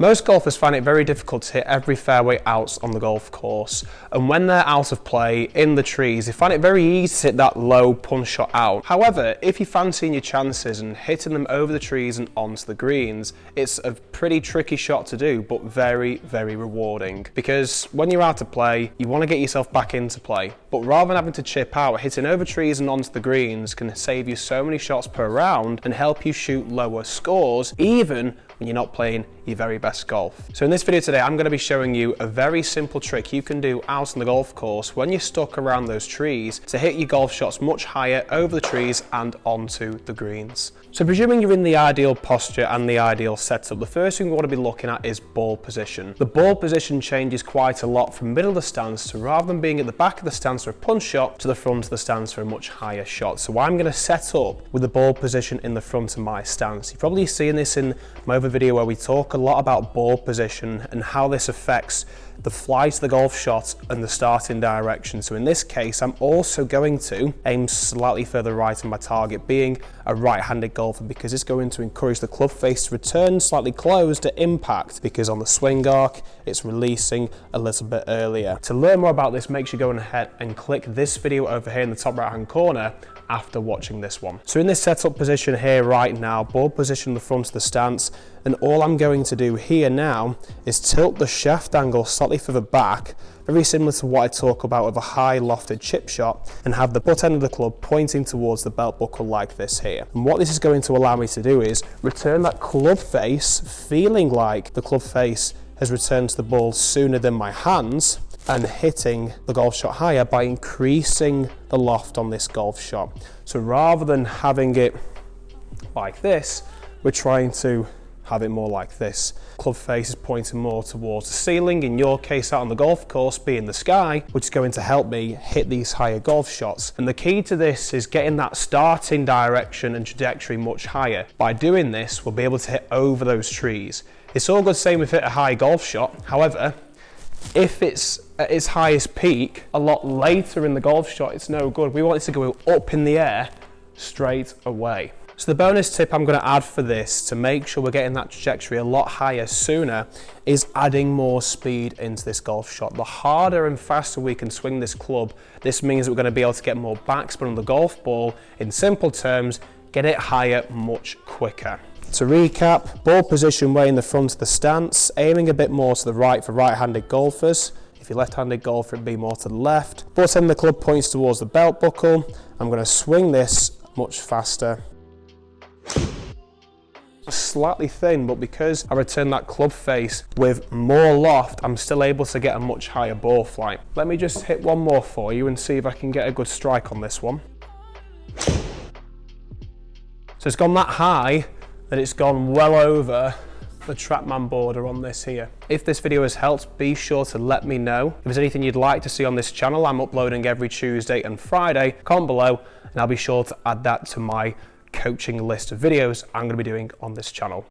Most golfers find it very difficult to hit every fairway out on the golf course, and when they're out of play in the trees, they find it very easy to hit that low punch shot out. However, if you're fancying your chances and hitting them over the trees and onto the greens, it's a pretty tricky shot to do, but very, very rewarding. Because when you're out of play, you want to get yourself back into play, but rather than having to chip out, hitting over trees and onto the greens can save you so many shots per round and help you shoot lower scores, even when you're not playing your very best golf. So in this video today, I'm going to be showing you a very simple trick you can do out on the golf course when you're stuck around those trees to hit your golf shots much higher over the trees and onto the greens. So presuming you're in the ideal posture and the ideal setup, the first thing we want to be looking at is ball position. The ball position changes quite a lot from middle of the stance to, rather than being at the back of the stance for a punch shot, to the front of the stance for a much higher shot. So I'm going to set up with the ball position in the front of my stance. You've probably seen this in my other video where we talk a lot about ball position and how this affects the flight of the golf shot and the starting direction. So in this case, I'm also going to aim slightly further right on my target, being a right-handed golfer, because it's going to encourage the club face to return slightly closed to impact, because on the swing arc, it's releasing a little bit earlier. To learn more about this, make sure you go ahead and click this video over here in the top right-hand corner after watching this one. So in this setup position here right now, ball position in the front of the stance, and all I'm going to do here now is tilt the shaft angle slightly further back, very similar to what I talk about with a high lofted chip shot, and have the butt end of the club pointing towards the belt buckle like this here. And what this is going to allow me to do is return that club face, feeling like the club face has returned to the ball sooner than my hands, and hitting the golf shot higher by increasing the loft on this golf shot. So rather than having it like this, we're trying to have it more like this. Club face is pointing more towards the ceiling, in your case out on the golf course being the sky, which is going to help me hit these higher golf shots. And the key to this is getting that starting direction and trajectory much higher. By doing this, we'll be able to hit over those trees. It's all good saying we've hit a high golf shot, however, if it's at its highest peak a lot later in the golf shot, it's no good. We want it to go up in the air straight away. So the bonus tip I'm going to add for this to make sure we're getting that trajectory a lot higher sooner is adding more speed into this golf shot. The harder and faster we can swing this club, this means that we're going to be able to get more backspin on the golf ball. In simple terms, get it higher much quicker. To recap, ball position way in the front of the stance, aiming a bit more to the right for right-handed golfers. If you're left-handed golfer, it'd be more to the left. Butt end of the club points towards the belt buckle. I'm going to swing this much faster. Slightly thin, but because I return that club face with more loft, I'm still able to get a much higher ball flight. Let me just hit one more for you and see if I can get a good strike on this one. So it's gone that high that it's gone well over the TrackMan border on this here. If this video has helped, be sure to let me know. If there's anything you'd like to see on this channel, I'm uploading every Tuesday and Friday. Comment below and I'll be sure to add that to my coaching list of videos I'm going to be doing on this channel.